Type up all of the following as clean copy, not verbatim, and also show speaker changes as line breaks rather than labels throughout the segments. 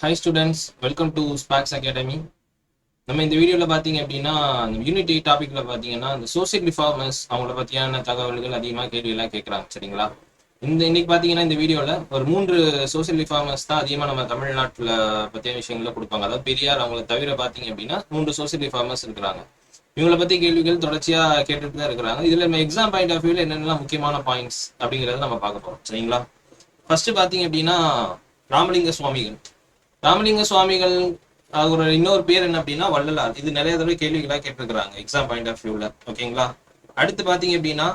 Hi students, welcome to Sparks Academy. நம்ம இந்த வீடியோவில் பார்த்தீங்க அப்படின்னா யூனிட்டி டாபிக்ல பார்த்தீங்கன்னா இந்த சோசியல் ரிஃபார்மர்ஸ் அவங்கள பற்றியான தகவல்கள் அதிகமாக கேள்வியெல்லாம் கேட்குறாங்க சரிங்களா. இன்னைக்கு பார்த்தீங்கன்னா இந்த வீடியோவில் ஒரு 3 சோசியல் ரிஃபார்மர்ஸ் தான் அதிகமாக நம்ம தமிழ்நாட்டில் பற்றிய விஷயங்களை கொடுப்பாங்க. அதாவது பெரியார் அவங்கள தவிர பார்த்தீங்க அப்படின்னா 3 சோசியல் ரிஃபார்மர்ஸ் இருக்கிறாங்க. இவங்களை பற்றி கேள்விகள் தொடர்ச்சியாக கேட்டுட்டு தான் இருக்கிறாங்க. இதில் நம்ம எக்ஸாம் பாயிண்ட் ஆஃப் வியூவில் என்னென்னலாம் முக்கியமான பாயிண்ட்ஸ் அப்படிங்கிறத நம்ம பார்க்க போகிறோம் சரிங்களா. ஃபர்ஸ்ட் பார்த்தீங்க அப்படின்னா ராமலிங்க சுவாமிகள். ராமலிங்க சுவாமிகள் அவரோட இன்னொரு பேர் என்ன அப்படின்னா வள்ளலார். இது நிறைய தடவை கேள்விகளா கேட்டிருக்கிறாங்க எக்ஸாம் பாயிண்ட் ஆஃப் வியூல. ஓகேங்களா. அடுத்து பாத்தீங்க அப்படின்னா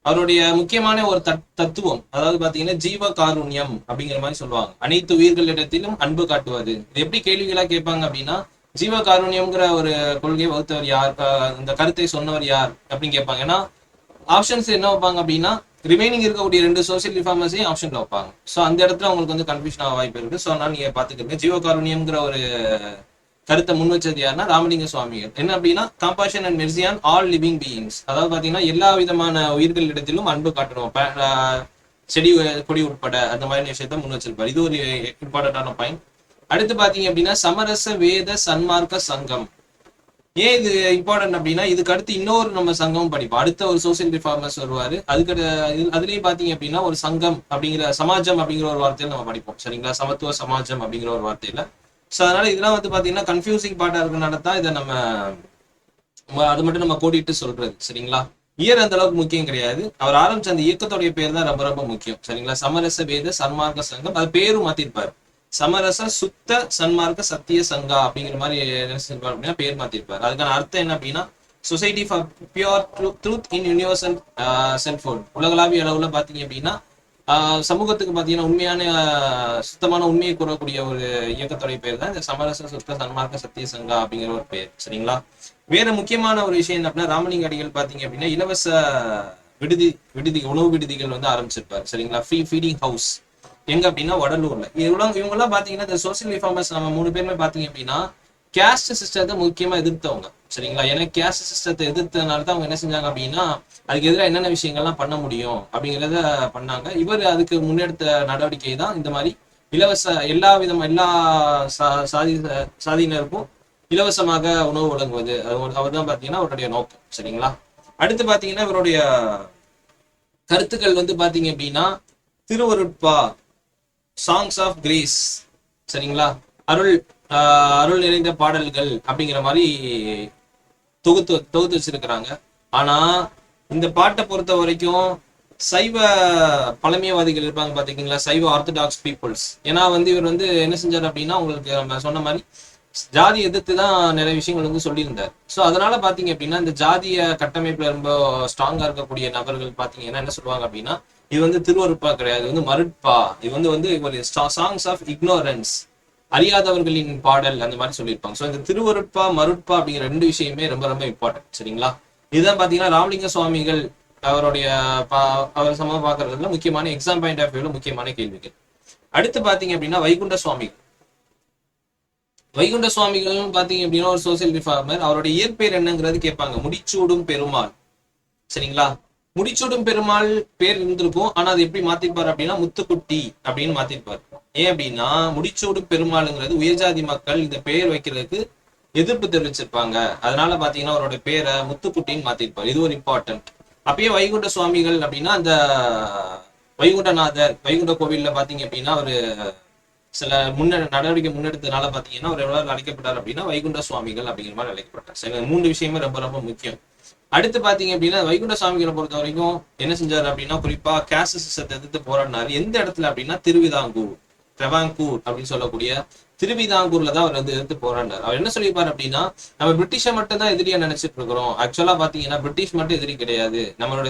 அவருடைய முக்கியமான ஒரு தத்துவம், அதாவது பாத்தீங்கன்னா ஜீவ காருண்யம் அப்படிங்கிற மாதிரி சொல்லுவாங்க. அனைத்து உயிர்களிடத்திலும் அன்பு காட்டுவது. இது எப்படி கேள்விகளா கேட்பாங்க அப்படின்னா ஜீவ காருண்யம்ங்கிற ஒரு கொள்கையை வகுத்தவர் யார், இந்த கருத்தை சொன்னவர் யார் அப்படின்னு கேட்பாங்க. ஏன்னா ஆப்ஷன்ஸ் என்ன வைப்பாங்க அப்படின்னா ரிமைனிங் இருக்கக்கூடிய 2 சோசியல் ரிஃபார்மர்ஸையும் ஆப்ஷன்ல வைப்பாங்க. ஸோ அந்த இடத்துல உங்களுக்கு வந்து கன்ஃபியூஷன் ஆக வாய்ப்பு இருக்கு. ஸோ அதனால நீங்க பாத்துக்கிறீங்க. ஜீவகாருண்யம்ங்கிற ஒரு கருத்தை முன் வச்சது யாருன்னா ராமலிங்க சுவாமிகள். என்ன அப்படின்னா கம்பாஷன் and Mercy on all living beings. அதாவது பாத்தீங்கன்னா எல்லா விதமான உயிர்களிடத்திலும் அன்பு காட்டணும், செடி கொடி உட்பட அந்த மாதிரி விஷயத்த முன் வச்சிருப்பாரு. இது ஒரு இம்பார்ட்டன்டான பாயிண்ட். அடுத்து பாத்தீங்க அப்படின்னா சமரச வேத சன்மார்க்க சங்கம். ஏன் இது இம்பார்ட்டன்ட் அப்படின்னா இதுக்கு அடுத்து இன்னொரு நம்ம சங்கமும் படிப்போம். அடுத்த ஒரு சோசியல் ரிஃபார்மர்ஸ் வருவாரு. அதுலயும் பாத்தீங்க அப்படின்னா ஒரு சங்கம் அப்படிங்கிற சமாஜம் அப்படிங்கிற ஒரு வார்த்தையில நம்ம படிப்போம் சரிங்களா. சமத்துவ சமாஜம் அப்படிங்கிற ஒரு வார்த்தையில. ஸோ அதனால இதெல்லாம் வந்து பாத்தீங்கன்னா கன்ஃபியூசிங் பார்ட்டா இருக்கனால தான் இதை நம்ம அது மட்டும் நம்ம கோடிட்டு சொல்றது சரிங்களா. இயர் அந்த அளவுக்கு முக்கியம் கிடையாது. அவர் ஆரம்பிச்ச அந்த இயக்கத்துடைய பேர் தான் ரொம்ப ரொம்ப முக்கியம் சரிங்களா. சமரச வேத சன்மார்க்க சங்கம். அது பேரும் மாத்திருப்பாரு. சமரச சுத்த சன்மார்க்க சத்திய சங்கா அப்படிங்கிற மாதிரி நினைச்சிருப்பாரு அப்படின்னா பேர் மாத்திருப்பாரு. அதுக்கான அர்த்தம் என்ன அப்படின்னா society for pure truth in universal cellphone. உலகளாவிய அளவுல பாத்தீங்க அப்படின்னா சமூகத்துக்கு பாத்தீங்கன்னா உண்மையான சுத்தமான உண்மையை கூறக்கூடிய ஒரு இயக்கத்துடைய பேர் தான் இந்த சமரச சுத்த சன்மார்க்க சத்திய சங்கா அப்படிங்கிற ஒரு பேர் சரிங்களா. வேற முக்கியமான ஒரு விஷயம் என்ன அப்படின்னா ராமலிங்க அடிகள் பாத்தீங்க அப்படின்னா இலவச உணவு விடுதிகள் வந்து ஆரம்பிச்சிருப்பாரு சரிங்களா. ஃப்ரீ ஃபீடிங் ஹவுஸ் எங்க அப்படின்னா வடலூர்ல. இவங்க எல்லாம் பாத்தீங்கன்னா இந்த சோசியல் ரிஃபார்மர்ஸ் நம்ம 3 பேருமே பாத்தீங்க அப்படின்னா கேஸ்ட் சிஸ்டத்தை முக்கியமா எதிர்த்தவங்க சரிங்களா. ஏன்னா கேஸ்ட் சிஸ்டத்தை எதிர்த்ததுனால தான் அவங்க என்ன செஞ்சாங்க அப்படின்னா அதுக்கு எதிராக என்னென்ன விஷயங்கள்லாம் பண்ண முடியும் அப்படிங்கிறத பண்ணாங்க. இவர் அதுக்கு முன்னெடுத்த நடவடிக்கை தான் இந்த மாதிரி இலவச எல்லா சாதியினருக்கும் இலவசமாக உணவு வழங்குவது. அவர் தான் பாத்தீங்கன்னா அவருடைய நோக்கம் சரிங்களா. அடுத்து பாத்தீங்கன்னா இவருடைய கருத்துக்கள் வந்து பாத்தீங்க அப்படின்னா திருவருட்பா, சாங்ஸ் ஆஃப் கிரேஸ் சரிங்களா, அருள் நிறைந்த பாடல்கள் அப்படிங்கிற மாதிரி தொகுத்து வச்சிருக்கிறாங்க. ஆனா இந்த பாட்டை பொறுத்த வரைக்கும் சைவ பழமையவாதிகள் இருப்பாங்க பாத்தீங்களா, சைவ ஆர்த்தடாக்ஸ் பீப்புள்ஸ். ஏன்னா வந்து இவர் வந்து என்ன செஞ்சார் அப்படின்னா உங்களுக்கு நம்ம சொன்ன மாதிரி ஜாதி எதிர்த்து தான் நிறைய விஷயங்கள் வந்து சொல்லியிருந்தார். ஸோ அதனால பாத்தீங்க அப்படின்னா இந்த ஜாதிய கட்டமைப்புல ரொம்ப ஸ்ட்ராங்கா இருக்கக்கூடிய நபர்கள் பாத்தீங்கன்னா என்ன சொல்லுவாங்க அப்படின்னா இது வந்து திருவருட்பா கிடையாது, இது வந்து மருட்பா, இது வந்து ஒரு சாங்ஸ் ஆஃப் இக்னோரன்ஸ், அறியாதவர்களின் பாடல் அந்த மாதிரி சொல்லியிருப்பாங்க. ஸோ இந்த திருவருட்பா மருட்பா அப்படிங்கிற 2 விஷயமே ரொம்ப ரொம்ப இம்பார்ட்டன்ட் சரிங்களா. இதுதான் பாத்தீங்கன்னா ராமலிங்க சுவாமிகள் அவருடைய அவர் சம பாக்குறதுல முக்கியமான எக்ஸாம் பாயிண்ட் ஆஃப் வியூல முக்கியமான கேள்விகள். அடுத்து பாத்தீங்க அப்படின்னா வைகுண்ட சுவாமிகள். வைகுண்ட சுவாமிகள் பாத்தீங்க அப்படின்னா ஒரு சோசியல் ரிஃபார்மர். அவருடைய இயற்பெயர் என்னங்கிறது கேட்பாங்க. முடிச்சூடும் பெருமாள் சரிங்களா. முடிச்சூடும் பெருமாள் பேர் இருந்திருக்கும். ஆனா அது எப்படி மாத்திருப்பாரு அப்படின்னா முத்துக்குட்டி அப்படின்னு மாத்திருப்பாரு. ஏன் அப்படின்னா முடிச்சூடும் பெருமாளுங்கிறது உயர்ஜாதி மக்கள் இந்த பெயர் வைக்கிறதுக்கு எதிர்ப்பு தெரிவிச்சிருப்பாங்க. அதனால பாத்தீங்கன்னா அவரோட பேரை முத்துக்குட்டின்னு மாத்திருப்பாரு. இது ஒரு இம்பார்ட்டன்ட். அப்பயே வைகுண்ட சுவாமிகள் அப்படின்னா அந்த வைகுண்டநாதர் வைகுண்ட கோவில்ல பாத்தீங்க அப்படின்னா ஒரு சில நடவடிக்கை முன்னெடுத்ததுனால பாத்தீங்கன்னா அவர் எவ்வளவு அழைக்கப்பட்டார் அப்படின்னா வைகுண்ட சுவாமிகள் அப்படிங்கிற மாதிரி அழைக்கப்பட்டார். சரி, 3 விஷயமே ரொம்ப ரொம்ப முக்கியம். அடுத்து பாத்தீங்க அப்படின்னா வைகுண்ட சுவாமிகளை பொறுத்த வரைக்கும் என்ன செஞ்சாரு அப்படின்னா குறிப்பா கேஸ்ட் சிஸ்டத்தை எதிர்த்து போராடினாரு. எந்த இடத்துல அப்படின்னா ட்ரெவாங்கூர் அப்படின்னு சொல்லக்கூடிய திருவிதாங்கூர்ல தான் அவர் வந்து எதிர்த்து போராடினார். அவர் என்ன சொல்லியிருப்பாரு அப்படின்னா நம்ம பிரிட்டிஷை மட்டும் தான் எதிரியா நினைச்சிட்டு இருக்கிறோம். ஆக்சுவலா பாத்தீங்கன்னா பிரிட்டிஷ் மட்டும் எதிரி கிடையாது, நம்மளோட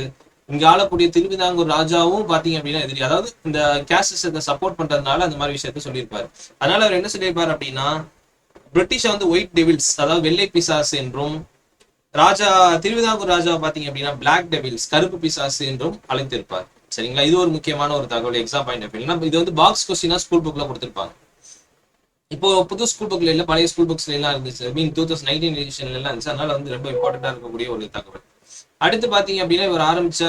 இங்க ஆளக்கூடிய திருவிதாங்கூர் ராஜாவும் பாத்தீங்க அப்படின்னா எதிரி. அதாவது இந்த கேஸ்ட் சிஸ்டத்தை சப்போர்ட் பண்றதுனால அந்த மாதிரி விஷயத்த சொல்லியிருப்பாரு. அதனால அவர் என்ன சொல்லியிருப்பாரு அப்படின்னா பிரிட்டிஷை வந்து ஒயிட் டெவில்ஸ், அதாவது வெள்ளை பிசாசு என்றும், திருவிதாங்கூர் ராஜாவை பாத்தீங்க அப்படின்னா பிளாக் டெவில்ஸ், கருப்பு பிசாசு என்றும் அழைத்திருப்பார் சரிங்களா. இது ஒரு முக்கியமான ஒரு தகவல் எக்ஸாம் பாயிண்ட் ஆஃப் வியூ. இது வந்து பாக்ஸ் கொஸ்டினா ஸ்கூல் புக்ல கொடுத்திருப்பாங்க. இப்போ புது ஸ்கூல் புக்ல இல்ல, பழைய ஸ்கூல் புக்ஸ்ல எல்லாம் இருந்துச்சு. 2019 எடிஷன்ல எல்லாம் இருந்துச்சு. அதனால வந்து ரொம்ப இம்பார்ட்டன்டா இருக்கக்கூடிய ஒரு தகவல். அடுத்து பாத்தீங்க அப்படின்னா இவர் ஆரம்பிச்ச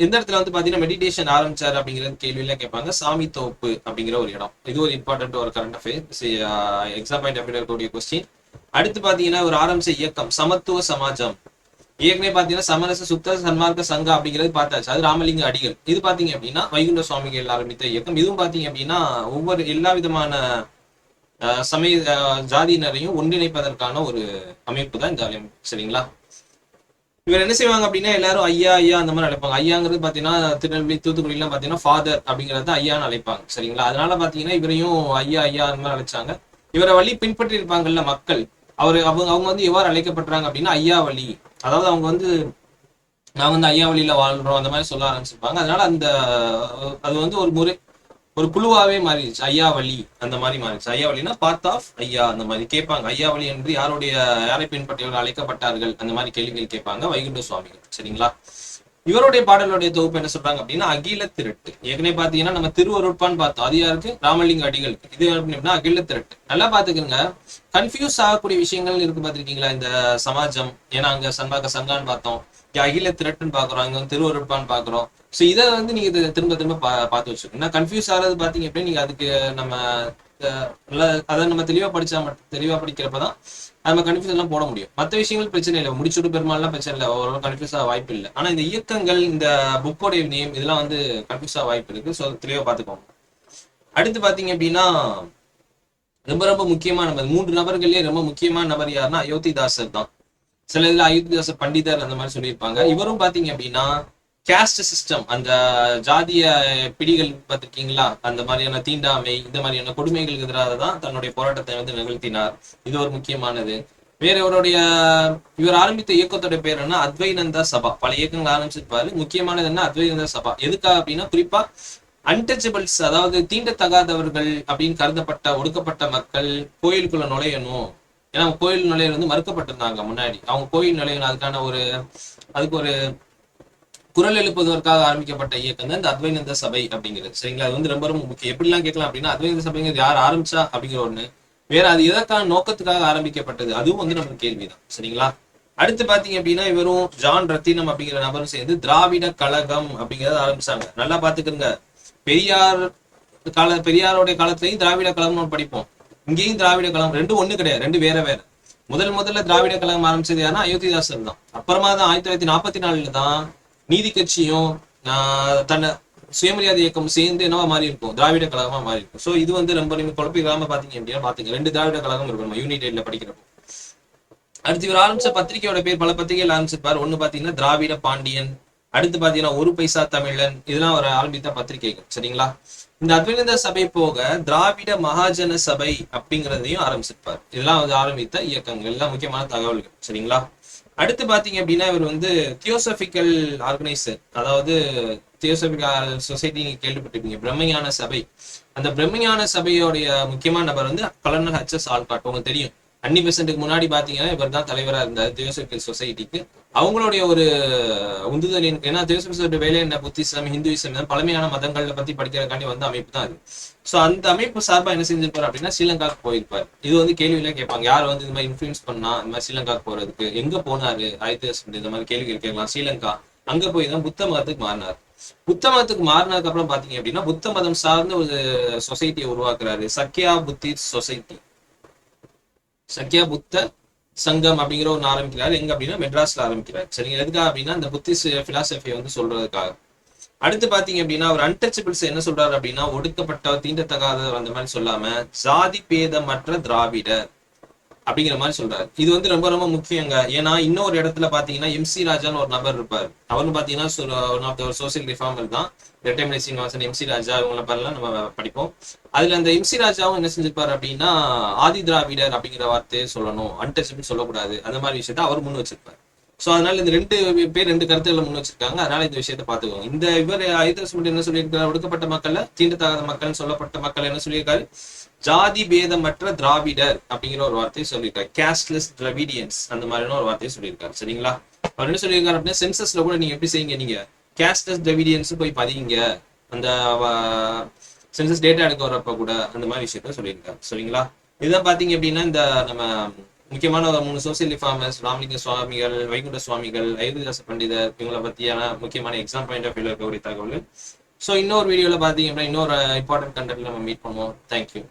எந்த இடத்துல வந்து பாத்தீங்கன்னா மெடிடேஷன் ஆரம்பிச்சாரு அப்படிங்கிறது கேள்வியில கேட்பாங்க. சாமி தோப்பு அப்படிங்கிற ஒரு இடம். இது ஒரு இம்பார்ட்டன்ட் ஒரு current affairs exam point of இருக்கக்கூடிய கொஸ்டின். அடுத்து பாத்தீங்கன்னா ஒரு ஆரம்பிச்ச இயக்கம் சமத்துவ சமாஜம். ஏற்கனவே பாத்தீங்கன்னா சமரச சுத்த சன்மார்க்க சங்கம் அப்படிங்கிறது பார்த்தாச்சு. அது ராமலிங்க அடிகள். இது பாத்தீங்க அப்படின்னா வைகுண்ட சுவாமிகள் ஆரம்பித்த இயக்கம். இதுவும் பாத்தீங்க அப்படின்னா ஒவ்வொரு எல்லா விதமான சமய ஜாதியினரையும் ஒன்றிணைப்பதற்கான ஒரு அமைப்பு தான் இந்த அமைப்பு. சரிங்களா? இவர் என்ன செய்வாங்க அப்படின்னா எல்லாரும் ஐயா ஐயா அந்த மாதிரி அழைப்பாங்க. ஐயாங்கிறது பாத்தீங்கன்னா திருநெல்வேலி தூத்துக்குடிலாம் பாத்தீங்கன்னா ஃபாதர் அப்படிங்கறத ஐயான்னு அழைப்பாங்க. சரிங்களா? அதனால பாத்தீங்கன்னா இவரையும் ஐயா ஐயா அந்த மாதிரி அழைச்சாங்க. இவரை வழி பின்பற்றி இருப்பாங்கல்ல மக்கள், அவங்க வந்து எவ்வாறு அழைக்கப்பட்டாங்க அப்படின்னா ஐயா வழி. அதாவது அவங்க வந்து நான் வந்து ஐயா வழியில வாழ்றோம் அந்த மாதிரி சொல்ல ஆரம்பிச்சிருப்பாங்க. அதனால அது வந்து ஒரு குழுவாவே மாறிடுச்சு. ஐயா வழி அந்த மாதிரி மாறிடுச்சு. ஐயா வழினா பார்ட் ஆஃப் ஐயா அந்த மாதிரி கேட்பாங்க. ஐயா வழி என்று யாரை பின்பற்றியவர்கள் அழைக்கப்பட்டார்கள் அந்த மாதிரி கேள்விகள் கேட்பாங்க வைகுண்ட சுவாமிகள். சரிங்களா? இவருடைய பாடலுடைய தொகுப்பு என்ன சொல்றாங்க அப்படின்னா அகில திரட்டு. ஏற்கனவே பாத்தீங்கன்னா நம்ம திருவருட்பான்னு பார்த்தோம். அது யாருக்கு? ராமலிங்க அடிகளுக்கு. இது அப்படின்னா அகில திரட்டு. நல்லா பாத்துக்கோங்க. கன்ஃபியூஸ் ஆகக்கூடிய விஷயங்கள் இருக்கு பாத்திருக்கீங்களா இந்த சமாஜம்? ஏன்னா அங்க சன்மார்க்க சங்கான்னு பார்த்தோம், அகில திரட்டுன்னு பாக்குறோம், இங்க வந்து திருவருட்பான்னு பாக்குறோம். சோ இதை வந்து நீங்க திரும்ப திரும்ப பார்த்து வச்சுக்கோங்க. கன்ஃபியூஸ் ஆகிறது பாத்தீங்க அப்படின்னா நீங்க அதுக்கு நம்ம அதை நம்ம தெளிவா படிக்கிறப்பதான் நம்ம கன்ஃபியூஸ் எல்லாம் போட முடியும். மற்ற விஷயங்கள் பிரச்சனை இல்லை, முடிச்சுட்டு பெருமாள்லாம் பிரச்சனை இல்லை, ஓரளவு கன்ஃபியூஸ் ஆக வாய்ப்பு இல்லை. ஆனா இந்த இயக்கங்கள் இந்த புக்கோடைய நேம் இதெல்லாம் வந்து கன்ஃபியூஸ் ஆக வாய்ப்பு இருக்கு. ஸோ தெளிவா பார்த்துக்கோங்க. அடுத்து பாத்தீங்க அப்படின்னா ரொம்ப ரொம்ப முக்கியமான நபர், 3 நபர்கள்லயே ரொம்ப முக்கியமான நபர் யாருன்னா அயோத்திதாசர் தான். சில இதுல அயோத்திதாசர் பண்டிதர் அந்த மாதிரி சொல்லியிருப்பாங்க. இவரும் பாத்தீங்க அப்படின்னா கேஸ்ட் சிஸ்டம், அந்த ஜாதிய பிடிகள் பார்த்திருக்கீங்களா, அந்த மாதிரியான தீண்டாமை இந்த மாதிரியான கொடுமைகளுக்கு எதிராக தான் தன்னுடைய போராட்டத்தை வந்து நிகழ்த்தினார். இது ஒரு முக்கியமானது. வேற இவர் ஆரம்பித்த இயக்கத்தோட பேர் என்ன? அத்வைநந்தா சபா. பல இயக்கங்கள் ஆரம்பிச்சிருப்பாரு. முக்கியமானது என்ன? அத்வைநந்தா சபா. எதுக்காக அப்படின்னா குறிப்பா அன்டச்சபிள்ஸ், அதாவது தீண்டத்தகாதவர்கள் அப்படின்னு கருதப்பட்ட ஒடுக்கப்பட்ட மக்கள் கோயிலுக்குள்ள நுழையணும். ஏன்னா கோயில் நுழைய வந்து மறுக்கப்பட்டிருந்தாங்க முன்னாடி. அவங்க கோயில் நுழையணும், அதுக்கு ஒரு குரல் எழுப்புவதற்காக ஆரம்பிக்கப்பட்ட இயக்கம் தான் இந்த அத்வைநந்த சபை அப்படிங்கிறது. சரிங்களா? அது வந்து ரொம்ப ரொம்ப முக்கியம். எப்படிலாம் கேட்கலாம் அப்படின்னா அத்வைநந்த சபைங்கிறது யார் ஆரம்பிச்சா அப்படிங்கிற ஒண்ணு, வேற அது எதற்கான நோக்கத்துக்காக ஆரம்பிக்கப்பட்டது, அதுவும் வந்து நம்ம கேள்விதான். சரிங்களா? அடுத்து பாத்தீங்க அப்படின்னா இவரும் ஜான் ரத்தினம் அப்படிங்கிற நபரும் சேர்ந்து திராவிட கழகம் அப்படிங்கறத ஆரம்பிச்சாங்க. நல்லா பாத்துக்கிறங்க. பெரியாரோடைய காலத்திலையும் திராவிட கழகம்னு படிப்போம், இங்கேயும் திராவிட கழகம். ரெண்டும் ஒண்ணு கிடையாது, ரெண்டு வேற வேற. முதல்ல திராவிட கழகம் ஆரம்பிச்சது யாருன்னா அயோத்திதாசர் தான். அப்புறமா தான் 1944 தான் நீதி கட்சியும் தன்னை சுயமரியாதை இயக்கம் சேர்ந்து என்னவா மாறி இருக்கும்? திராவிட கழகமா மாறி இருக்கும். சோ இது வந்து ரொம்ப நீங்க குழப்பிக்காம பாத்தீங்க அப்படின்னா பாத்துங்க, 2 திராவிட கழகம் இருக்கும் நம்ம யூனிடெட்ல படிக்கிறப்போ. அடுத்து இவர் ஆரம்பிச்ச பத்திரிகையோட பேர் பல பத்திரிகைகள் ஆரம்பிச்சிருப்பாரு. ஒண்ணு பாத்தீங்கன்னா திராவிட பாண்டியன், அடுத்து பாத்தீங்கன்னா ஒரு பைசா தமிழன், இதெல்லாம் ஒரு ஆரம்பித்த பத்திரிகைகள். சரிங்களா? இந்த அத்வைநந்த சபை போக திராவிட மகாஜன சபை அப்படிங்கிறதையும் ஆரம்பிச்சிருப்பார். இதெல்லாம் வந்து ஆரம்பித்த இயக்கங்கள், எல்லாம் முக்கியமான தகவல்கள். சரிங்களா? அடுத்து பாத்தீங்க அப்படின்னா இவர் வந்து தியோசபிக்கல் ஆர்கனைசர், அதாவது தியோசபிக்கல் சொசைட்டி நீங்க கேள்விப்பட்டிருப்பீங்க, பிரம்மஞான சபை. அந்த பிரம்மஞான சபையோடைய முக்கியமான நபர் வந்து கலர்னல் HS ஆல்காட். உங்களுக்கு தெரியும், அன்னி பெசன்ட்டுக்கு முன்னாடி பாத்தீங்கன்னா இவர் தான் தலைவராக இருந்தார் தியோசபிக்கல் சொசைட்டிக்கு. அவங்களுடைய ஒரு உந்துதலின், ஏன்னா தியோசபிக்கல் வேலை என்ன, புத்திசம் ஹிந்துவிசம் பழமையான மதங்களை பத்தி படிக்கிறதுக்காண்டி வந்த அமைப்பு தான் அது. சோ அந்த அமைப்பு சார்பா என்ன செஞ்சிருப்பாரு அப்படின்னா ஸ்ரீலங்காவுக்கு போயிருப்பாரு. இது வந்து கேள்வியில கேட்பாங்க, யார் வந்து இந்த மாதிரி இன்ஃபுளுன்ஸ் பண்ணா இந்த மாதிரி ஸ்ரீலங்காவுக்கு போறதுக்கு, எங்க போனாரு 1900 இந்த மாதிரி கேள்விகள் கேட்கலாம். ஸ்ரீலங்கா அங்க போய் தான் புத்த மதத்துக்கு மாறினார். புத்த மதத்துக்கு மாறினதுக்கு அப்புறம் பாத்தீங்க அப்படின்னா புத்த மதம் சார்ந்த ஒரு சொசைட்டியை உருவாக்குறாரு, சக்கியா புத்தி சொசைட்டி, சக்கியா புத்த சங்கம் அப்படிங்கிற ஒன்று ஆரம்பிக்கிறாரு. எங்க அப்படின்னா மெட்ராஸ்ல ஆரம்பிக்கிறாரு. சரிங்க? எதுக்காக அப்படின்னா இந்த புத்திஸ்ட் பிலாசபியை வந்து சொல்றதுக்காக. அடுத்து பாத்தீங்க அப்படின்னா அவர் அன்டச்சபிள்ஸ் என்ன சொல்றாரு அப்படின்னா ஒடுக்கப்பட்ட தீண்டத்தகாதவர் அந்த மாதிரி சொல்லாம ஜாதி பேதமற்ற திராவிடர் அப்படிங்கிற மாதிரி சொல்றாரு. இது வந்து ரொம்ப ரொம்ப முக்கியங்க. ஏன்னா இன்னொரு இடத்துல பாத்தீங்கன்னா MC ராஜான்னு ஒரு நபர் இருப்பாரு. அவரும் பாத்தீங்கன்னா சோசியல் ரிஃபார்மர் தான். ரெட்டைமலை சீனிவாசன், MC ராஜா இவங்களை பேரெல்லாம் நம்ம படிப்போம். அதுல அந்த MC ராஜாவும் என்ன செஞ்சிருப்பாரு அப்படின்னா ஆதி திராவிடர் அப்படிங்கிற வார்த்தையை சொல்லணும், அன்டச்சபிள் சொல்லக்கூடாது, அந்த மாதிரி விஷயத்த அவர் முன் வச்சிருப்பாரு. சோ அதனால இந்த 2 கருத்துக்களை முன் வச்சிருக்காங்க. அதனால இந்த விஷயத்த பாத்துக்கோங்க. இந்த இவர் ஐதரசு என்ன சொல்லியிருக்காரு, ஒடுக்கப்பட்ட மக்கள் தீண்டத்தகாத மக்கள் சொல்லப்பட்ட மக்கள் என்ன சொல்லியிருக்காரு, ஜாதி பேதமற்ற திராவிடர் அப்படிங்கிற ஒரு வார்த்தையை சொல்லியிருக்காரு. கேஸ்ட்லெஸ் திராவிடியன்ஸ் அந்த மாதிரியான ஒரு வார்த்தையை சொல்லியிருக்காரு. சரிங்களா? அவர் என்ன சொல்லியிருக்காரு அப்படின்னா சென்சஸ்ல கூட நீங்க எப்படி செய்யுங்க, நீங்க கேஸ்ட்லெஸ் திராவிடியன்ஸ் போய் பதிங்க, அந்த சென்சஸ் டேட்டா எடுக்க வரப்ப கூட அந்த மாதிரி விஷயத்த சொல்லியிருக்காரு. சரிங்களா? இதுதான் பாத்தீங்க அப்படின்னா இந்த நம்ம முக்கியமான ஒரு 3 சோசியல் ரிஃபார்மர்ஸ், ராமலிங்க சுவாமிகள், வைகுண்ட சுவாமிகள், அயோத்திதாச பண்டிதர், இவங்களை பத்தியான முக்கியமான எக்ஸாம் பாயிண்ட் ஆஃப் வியூல இருக்கக்கூடிய தகவல். ஸோ இன்னொரு வீடியோல பாத்தீங்க அப்படின்னா இன்னொரு இம்பார்ட்டன்ட் கண்டென்ட்ல நம்ம மீட் பண்ணுவோம். தேங்க்யூ.